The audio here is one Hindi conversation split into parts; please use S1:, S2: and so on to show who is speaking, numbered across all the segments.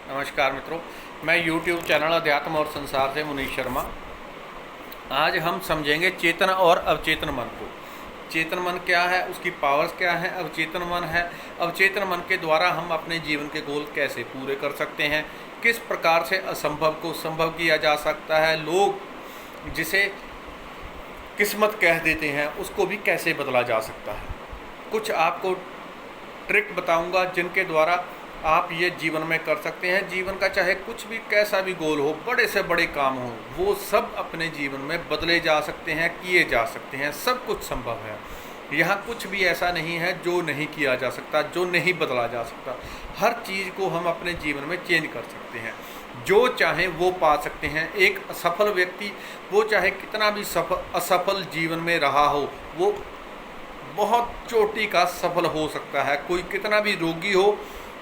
S1: नमस्कार मित्रों, मैं YouTube चैनल अध्यात्म और संसार से मुनीश शर्मा। आज हम समझेंगे चेतन और अवचेतन मन को। चेतन मन क्या है, उसकी पावर्स क्या है, अवचेतन मन है, अवचेतन मन के द्वारा हम अपने जीवन के गोल कैसे पूरे कर सकते हैं, किस प्रकार से असंभव को संभव किया जा सकता है, लोग जिसे किस्मत कह देते हैं उसको भी कैसे बदला जा सकता है। कुछ आपको ट्रिक बताऊंगा जिनके द्वारा आप ये जीवन में कर सकते हैं। जीवन का चाहे कुछ भी कैसा भी गोल हो, बड़े से बड़े काम हो, वो सब अपने जीवन में बदले जा सकते हैं, किए जा सकते हैं। सब कुछ संभव है। यहाँ कुछ भी ऐसा नहीं है जो नहीं किया जा सकता, जो नहीं बदला जा सकता। हर चीज़ को हम अपने जीवन में चेंज कर सकते हैं। जो चाहे वो पा सकते हैं। एक असफल व्यक्ति, वो चाहे कितना भी असफल जीवन में रहा हो, वो बहुत चोटी का सफल हो सकता है। कोई कितना भी रोगी हो,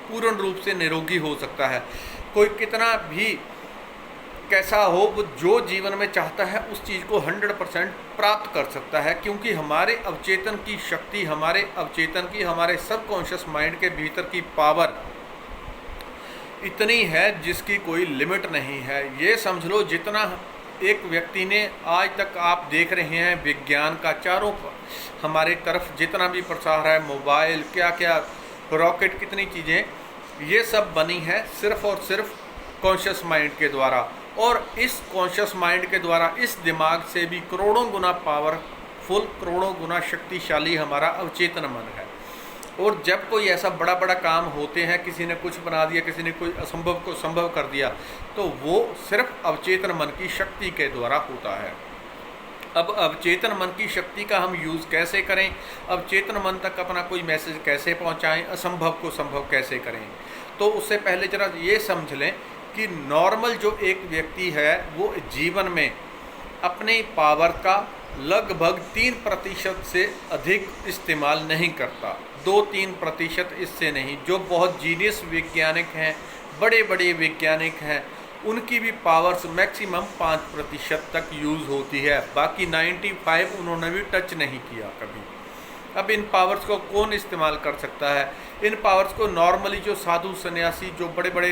S1: पूर्ण रूप से निरोगी हो सकता है। कोई कितना भी कैसा हो, वो जो जीवन में चाहता है उस चीज़ को 100% प्राप्त कर सकता है। क्योंकि हमारे अवचेतन की शक्ति, हमारे अवचेतन की, हमारे सबकॉन्शियस माइंड के भीतर की पावर इतनी है जिसकी कोई लिमिट नहीं है। ये समझ लो, जितना एक व्यक्ति ने आज तक आप देख रहे हैं विज्ञान का चारों हमारे तरफ जितना भी प्रसार है, मोबाइल, क्या क्या रॉकेट, कितनी चीज़ें, ये सब बनी है सिर्फ और सिर्फ कॉन्शियस माइंड के द्वारा। और इस कॉन्शियस माइंड के द्वारा, इस दिमाग से भी करोड़ों गुना पावरफुल, करोड़ों गुना शक्तिशाली हमारा अवचेतन मन है। और जब कोई ऐसा बड़ा बड़ा काम होते हैं, किसी ने कुछ बना दिया, किसी ने कोई असंभव को संभव कर दिया, तो वो सिर्फ अवचेतन मन की शक्ति के द्वारा होता है। अब अवचेतन मन की शक्ति का हम यूज़ कैसे करें, अवचेतन मन तक अपना कोई मैसेज कैसे पहुंचाएं, असंभव को संभव कैसे करें, तो उससे पहले जरा ये समझ लें कि नॉर्मल जो एक व्यक्ति है वो जीवन में अपने पावर का लगभग 3% से अधिक इस्तेमाल नहीं करता। 2-3% इससे नहीं। जो बहुत जीनियस वैज्ञानिक हैं, बड़े बड़े वैज्ञानिक हैं, उनकी भी पावर्स मैक्सिमम 5% तक यूज़ होती है। बाकी 95 उन्होंने भी टच नहीं किया कभी। अब इन पावर्स को कौन इस्तेमाल कर सकता है? इन पावर्स को नॉर्मली जो साधु सन्यासी, जो बड़े बड़े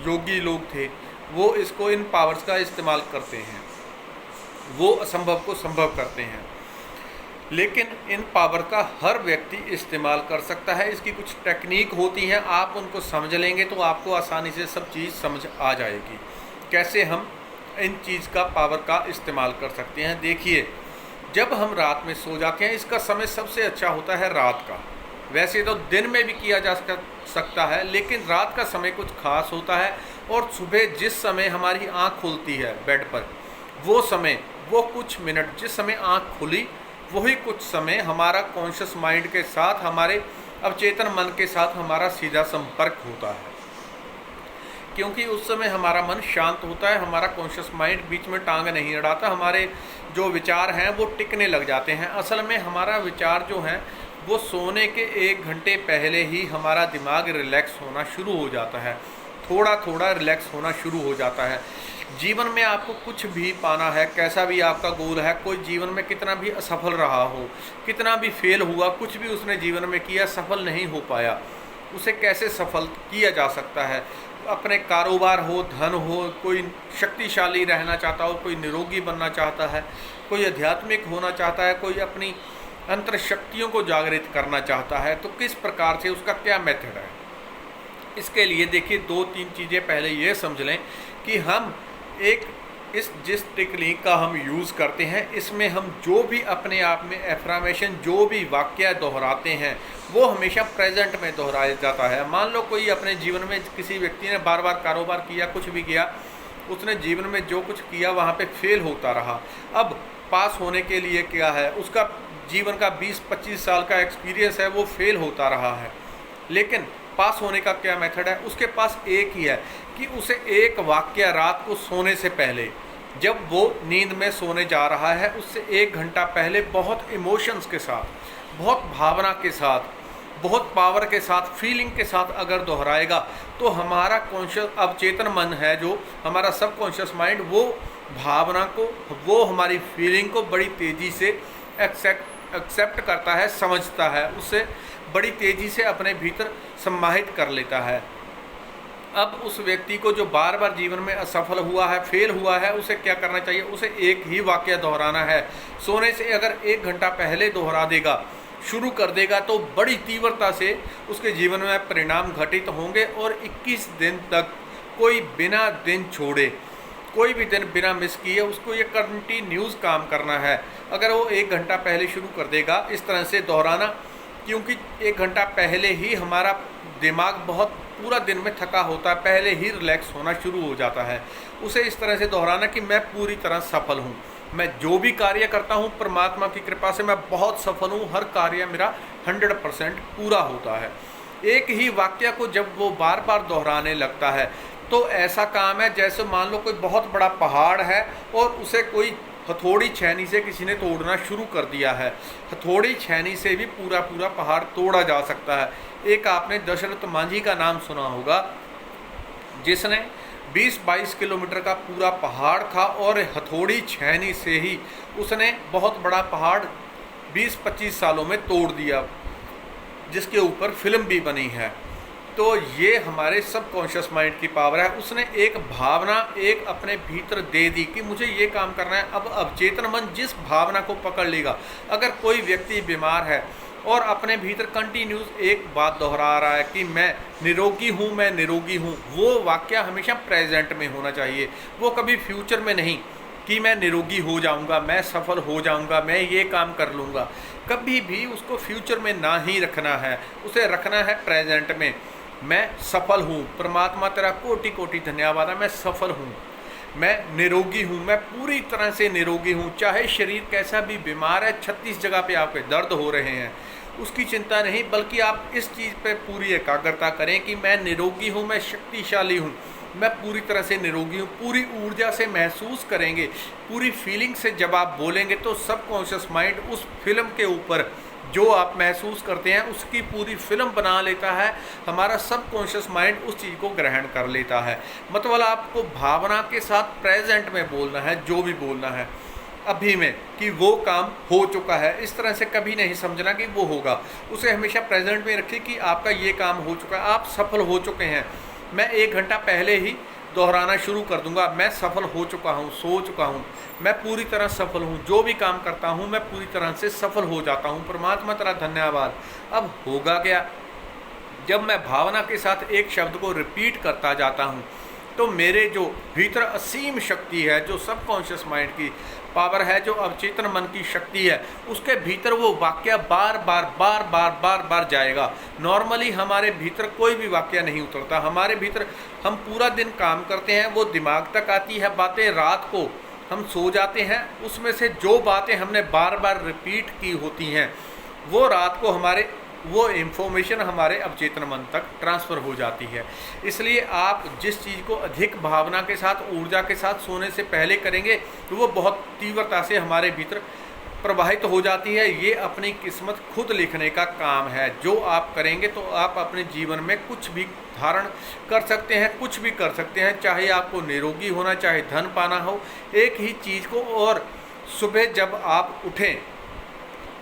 S1: योगी लोग थे, वो इसको, इन पावर्स का इस्तेमाल करते हैं। वो असंभव को संभव करते हैं। लेकिन इन पावर का हर व्यक्ति इस्तेमाल कर सकता है। इसकी कुछ टेक्निक होती हैं, आप उनको समझ लेंगे तो आपको आसानी से सब चीज़ समझ आ जाएगी कैसे हम इन चीज़ का पावर का इस्तेमाल कर सकते हैं। देखिए, जब हम रात में सो जाते हैं, इसका समय सबसे अच्छा होता है रात का। वैसे तो दिन में भी किया जा सकता है, लेकिन रात का समय कुछ खास होता है। और सुबह जिस समय हमारी आँख खुलती है बेड पर, वो समय, वो कुछ मिनट जिस समय आँख खुली, वही कुछ समय हमारा कॉन्शियस माइंड के साथ, हमारे अवचेतन मन के साथ हमारा सीधा संपर्क होता है। क्योंकि उस समय हमारा मन शांत होता है, हमारा कॉन्शियस माइंड बीच में टांग नहीं अड़ाता, हमारे जो विचार हैं वो टिकने लग जाते हैं। असल में हमारा विचार जो है वो सोने के 1 घंटे पहले ही हमारा दिमाग रिलैक्स होना शुरू हो जाता है, थोड़ा थोड़ा रिलैक्स होना शुरू हो जाता है। जीवन में आपको कुछ भी पाना है, कैसा भी आपका गोल है, कोई जीवन में कितना भी असफल रहा हो, कितना भी फेल हुआ, कुछ भी उसने जीवन में किया, सफल नहीं हो पाया, उसे कैसे सफल किया जा सकता है? अपने कारोबार हो, धन हो, कोई शक्तिशाली रहना चाहता हो, कोई निरोगी बनना चाहता है, कोई आध्यात्मिक होना चाहता है, कोई अपनी अंतर शक्तियों को जागृत करना चाहता है, तो किस प्रकार से, उसका क्या मेथड है? इसके लिए देखिए, 2-3 चीज़ें पहले ये समझ लें कि हम जिस टेक्निक का हम यूज़ करते हैं, इसमें हम जो भी अपने आप में एफर्मेशन, जो भी वाक्य दोहराते हैं, वो हमेशा प्रेजेंट में दोहराया जाता है। मान लो कोई अपने जीवन में, किसी व्यक्ति ने बार बार कारोबार किया, कुछ भी किया, उसने जीवन में जो कुछ किया वहाँ पे फेल होता रहा। अब पास होने के लिए क्या है, उसका जीवन का 20-25 साल का एक्सपीरियंस है, वो फेल होता रहा है। लेकिन पास होने का क्या मेथड है? उसके पास एक ही है कि उसे एक वाक्य रात को सोने से पहले, जब वो नींद में सोने जा रहा है, उससे 1 घंटा पहले बहुत इमोशंस के साथ, बहुत भावना के साथ, बहुत पावर के साथ, फीलिंग के साथ अगर दोहराएगा, तो हमारा कॉन्शियस अवचेतन मन है, जो हमारा सबकॉन्शियस माइंड, वो भावना को, वो हमारी फीलिंग को बड़ी तेज़ी से एक्सेप्ट करता है, समझता है, उसे बड़ी तेज़ी से अपने भीतर सम्माहित कर लेता है। अब उस व्यक्ति को जो बार बार जीवन में असफल हुआ है, फेल हुआ है, उसे क्या करना चाहिए? उसे एक ही वाक्य दोहराना है। सोने से अगर 1 घंटा पहले दोहरा देगा, शुरू कर देगा, तो बड़ी तीव्रता से उसके जीवन में परिणाम घटित होंगे और 21 दिन तक कोई बिना दिन छोड़े, कोई भी दिन बिना मिस किए उसको ये कंटिन्यूस काम करना है। अगर वो 1 घंटा पहले शुरू कर देगा इस तरह से दोहराना, क्योंकि 1 घंटा पहले ही हमारा दिमाग बहुत पूरा दिन में थका होता है, पहले ही रिलैक्स होना शुरू हो जाता है। उसे इस तरह से दोहराना कि मैं पूरी तरह सफल हूँ, मैं जो भी कार्य करता हूँ परमात्मा की कृपा से मैं बहुत सफल हूँ, हर कार्य मेरा 100% पूरा होता है। एक ही वाक्य को जब वो बार बार दोहराने लगता है तो ऐसा काम है जैसे मान लो कोई बहुत बड़ा पहाड़ है और उसे कोई हथौड़ी छेनी से किसी ने तोड़ना शुरू कर दिया है। हथौड़ी छेनी से भी पूरा पूरा पहाड़ तोड़ा जा सकता है। एक आपने दशरथ मांझी का नाम सुना होगा, जिसने 20-22 किलोमीटर का पूरा पहाड़ था और हथौड़ी छेनी से ही उसने बहुत बड़ा पहाड़ 20-25 सालों में तोड़ दिया, जिसके ऊपर फिल्म भी बनी है। तो ये हमारे सबकॉन्शियस माइंड की पावर है। उसने एक भावना एक अपने भीतर दे दी कि मुझे ये काम करना है। अब अवचेतन मन जिस भावना को पकड़ लेगा, अगर कोई व्यक्ति बीमार है और अपने भीतर कंटिन्यूस एक बात दोहरा रहा है कि मैं निरोगी हूँ, मैं निरोगी हूँ, वो वाक्य हमेशा प्रेजेंट में होना चाहिए। वो कभी फ्यूचर में नहीं कि मैं निरोगी हो जाऊंगा, मैं सफल हो जाऊंगा, मैं ये काम कर लूँगा। कभी भी उसको फ्यूचर में ना ही रखना है, उसे रखना है प्रेजेंट में। मैं सफल हूँ, परमात्मा तेरा कोटि कोटि धन्यवाद है, मैं सफल हूँ, मैं निरोगी हूँ, मैं पूरी तरह से निरोगी हूँ। चाहे शरीर कैसा भी बीमार है, 36 जगह पे आपके दर्द हो रहे हैं, उसकी चिंता नहीं, बल्कि आप इस चीज़ पे पूरी एकाग्रता करें कि मैं निरोगी हूँ, मैं शक्तिशाली हूँ, मैं पूरी तरह से निरोगी हूँ। पूरी ऊर्जा से महसूस करेंगे, पूरी फीलिंग से जब आप बोलेंगे तो सबकॉन्शियस माइंड उस फिल्म के ऊपर जो आप महसूस करते हैं उसकी पूरी फिल्म बना लेता है। हमारा सबकॉन्शियस माइंड उस चीज़ को ग्रहण कर लेता है। मतलब आपको भावना के साथ प्रेजेंट में बोलना है, जो भी बोलना है अभी में, कि वो काम हो चुका है। इस तरह से कभी नहीं समझना कि वो होगा, उसे हमेशा प्रेजेंट में रखिए कि आपका ये काम हो चुका है, आप सफल हो चुके हैं। मैं 1 घंटा पहले ही दोहराना शुरू कर दूंगा, मैं सफल हो चुका हूँ, सो चुका हूँ, मैं पूरी तरह सफल हूँ, जो भी काम करता हूँ मैं पूरी तरह से सफल हो जाता हूँ, परमात्मा तेरा धन्यवाद। अब होगा क्या, जब मैं भावना के साथ एक शब्द को रिपीट करता जाता हूँ तो मेरे जो भीतर असीम शक्ति है, जो सबकॉन्शियस माइंड की पावर है, जो अवचेतन मन की शक्ति है, उसके भीतर वो वाक्य बार बार जाएगा। नॉर्मली हमारे भीतर कोई भी वाक्य नहीं उतरता, हमारे भीतर हम पूरा दिन काम करते हैं, वो दिमाग तक आती है बातें, रात को हम सो जाते हैं, उसमें से जो बातें हमने बार बार रिपीट की होती हैं वो रात को हमारे वो इन्फॉर्मेशन हमारे अवचेतन मन तक ट्रांसफ़र हो जाती है। इसलिए आप जिस चीज़ को अधिक भावना के साथ, ऊर्जा के साथ सोने से पहले करेंगे तो वो बहुत तीव्रता से हमारे भीतर प्रवाहित हो जाती है। ये अपनी किस्मत खुद लिखने का काम है। जो आप करेंगे तो आप अपने जीवन में कुछ भी धारण कर सकते हैं, कुछ भी कर सकते हैं, चाहे आपको निरोगी होना, चाहे धन पाना हो। एक ही चीज़ को, और सुबह जब आप उठें,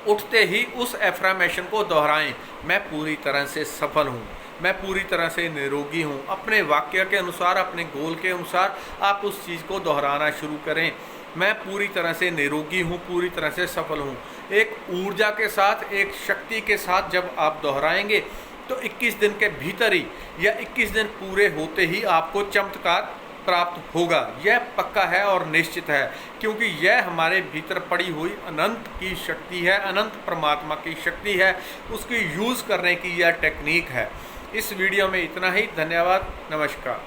S1: उठते ही उस एफर्मेशन को दोहराएं, मैं पूरी तरह से सफल हूँ, मैं पूरी तरह से निरोगी हूँ। अपने वाक्य के अनुसार, अपने गोल के अनुसार आप उस चीज़ को दोहराना शुरू करें, मैं पूरी तरह से निरोगी हूँ, पूरी तरह से सफल हूँ। एक ऊर्जा के साथ, एक शक्ति के साथ जब आप दोहराएंगे तो 21 दिन के भीतर ही या 21 दिन पूरे होते ही आपको चमत्कार प्राप्त होगा। यह पक्का है और निश्चित है, क्योंकि यह हमारे भीतर पड़ी हुई अनंत की शक्ति है, अनंत परमात्मा की शक्ति है, उसकी यूज़ करने की यह टेक्निक है। इस वीडियो में इतना ही। धन्यवाद, नमस्कार।